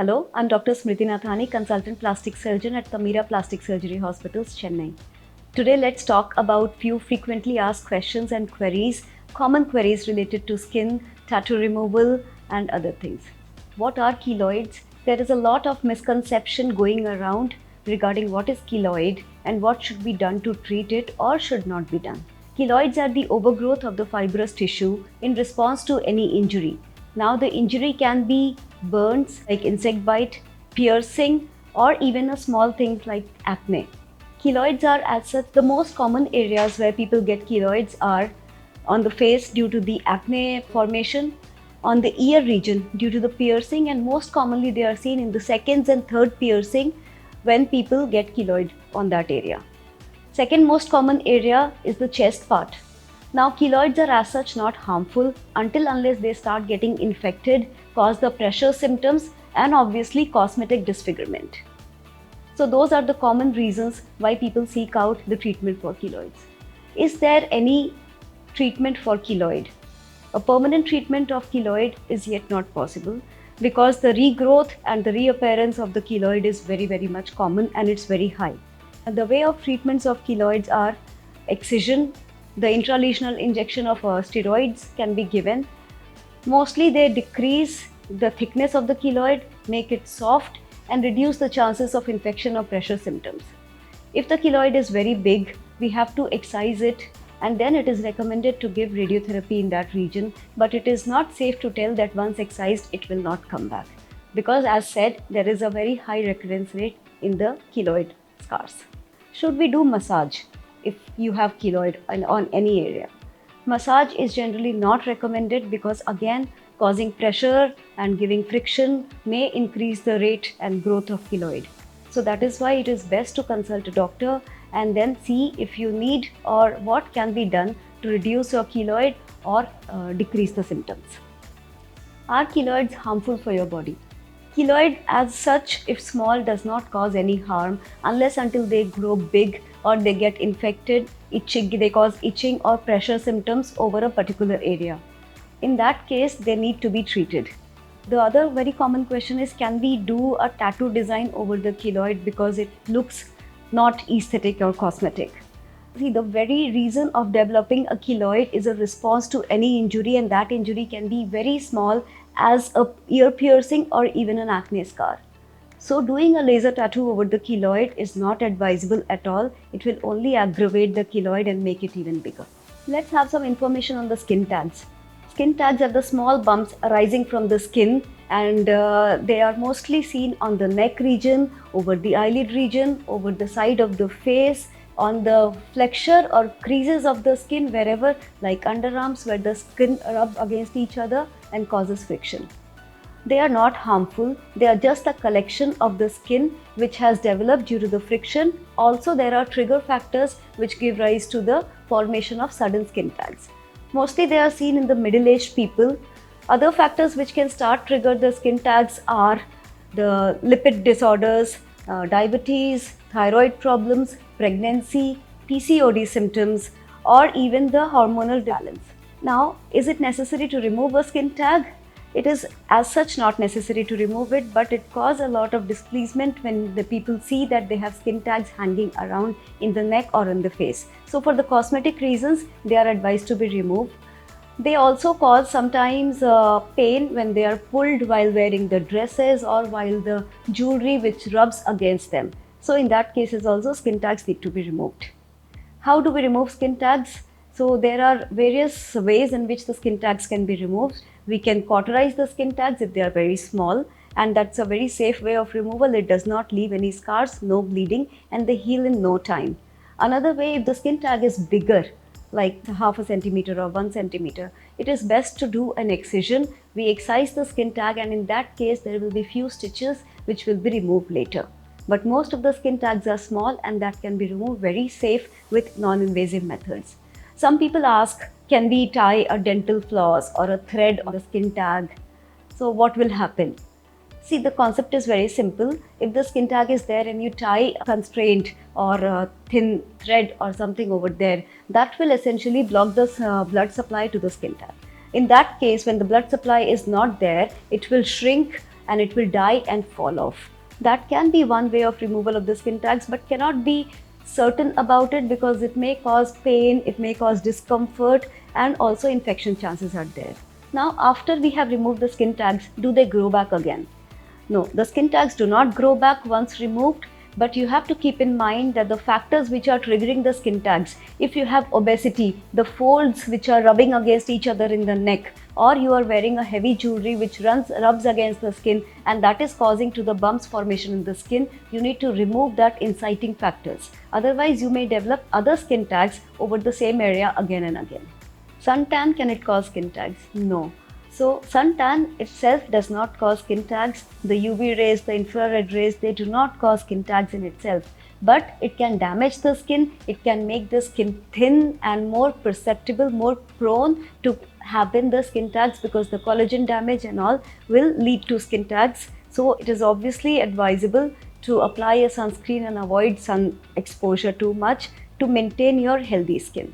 Hello, I'm Dr. Smriti Nathani, consultant plastic surgeon at Tamira Plastic Surgery Hospitals, Chennai. Today, let's talk about few frequently asked questions and queries, common queries related to skin, tattoo removal, and other things. What are keloids? There is a lot of misconception going around regarding what is keloid and what should be done to treat it or should not be done. Keloids are the overgrowth of the fibrous tissue in response to any injury. Now, the injury can be burns like insect bite, piercing, or even a small things like acne. Keloids are as such the most common areas where people get keloids are on the face due to the acne formation, on the ear region due to the piercing, and most commonly they are seen in the second and third piercing when people get keloid on that area. Second most common area is the chest part. Now, keloids are as such not harmful unless they start getting infected, cause the pressure symptoms, and obviously cosmetic disfigurement. So those are the common reasons why people seek out the treatment for keloids. Is there any treatment for keloid? A permanent treatment of keloid is yet not possible because the regrowth and the reappearance of the keloid is very much common and it's very high. And the way of treatments of keloids are excision. The intralesional injection of steroids can be given. Mostly they decrease the thickness of the keloid, make it soft, and reduce the chances of infection or pressure symptoms. If the keloid is very big, we have to excise it, and then it is recommended to give radiotherapy in that region, but it is not safe to tell that once excised it will not come back, because as said, there is a very high recurrence rate in the keloid scars. Should we do massage if you have keloid on any area? Massage is generally not recommended because again, causing pressure and giving friction may increase the rate and growth of keloid. So that is why it is best to consult a doctor and then see if you need or what can be done to reduce your keloid or decrease the symptoms. Are keloids harmful for your body? Keloid as such, if small, does not cause any harm unless until they grow big or they get infected, itching, they cause itching or pressure symptoms over a particular area. In that case, they need to be treated. The other very common question is, can we do a tattoo design over the keloid because it looks not aesthetic or cosmetic? See, the very reason of developing a keloid is a response to any injury, and that injury can be very small as a ear piercing or even an acne scar. So doing a laser tattoo over the keloid is not advisable at all. It will only aggravate the keloid and make it even bigger. Let's have some information on the skin tags. Skin tags are the small bumps arising from the skin, and they are mostly seen on the neck region, over the eyelid region, over the side of the face, on the flexure or creases of the skin wherever, like underarms, where the skin rub against each other and causes friction. They are not harmful, they are just a collection of the skin which has developed due to the friction. Also, there are trigger factors which give rise to the formation of sudden skin tags. Mostly they are seen in the middle-aged people. Other factors which can start trigger the skin tags are the lipid disorders, diabetes, thyroid problems, pregnancy, PCOD symptoms, or even the hormonal balance. Now, is it necessary to remove a skin tag? It is as such not necessary to remove it, but it causes a lot of displeasement when the people see that they have skin tags hanging around in the neck or in the face. So for the cosmetic reasons, they are advised to be removed. They also cause sometimes pain when they are pulled while wearing the dresses or while the jewelry which rubs against them. So in that cases also skin tags need to be removed. How do we remove skin tags? So there are various ways in which the skin tags can be removed. We can cauterize the skin tags if they are very small, and that's a very safe way of removal. It does not leave any scars, no bleeding, and they heal in no time. Another way, if the skin tag is bigger, like half a centimeter or 1 centimeter, it is best to do an excision. We excise the skin tag, and in that case there will be few stitches which will be removed later. But most of the skin tags are small and that can be removed very safe with non-invasive methods. Some people ask, can we tie a dental floss or a thread on the skin tag? So what will happen? See, the concept is very simple. If the skin tag is there and you tie a constraint or a thin thread or something over there, that will essentially block the blood supply to the skin tag. In that case, when the blood supply is not there, it will shrink and it will die and fall off. That can be one way of removal of the skin tags, but cannot be certain about it because it may cause pain, it may cause discomfort, and also infection chances are there. Now, after we have removed the skin tags, do they grow back again? No, the skin tags do not grow back once removed, but you have to keep in mind that the factors which are triggering the skin tags, if you have obesity, the folds which are rubbing against each other in the neck, or you are wearing a heavy jewelry which rubs against the skin and that is causing to the bumps formation in the skin, you need to remove that inciting factors. Otherwise, you may develop other skin tags over the same area again and again. Suntan, can it cause skin tags? No. So suntan itself does not cause skin tags. The UV rays, the infrared rays, they do not cause skin tags in itself. But it can damage the skin, it can make the skin thin and more perceptible, more prone to happen the skin tags, because the collagen damage and all will lead to skin tags. So it is obviously advisable to apply a sunscreen and avoid sun exposure too much to maintain your healthy skin.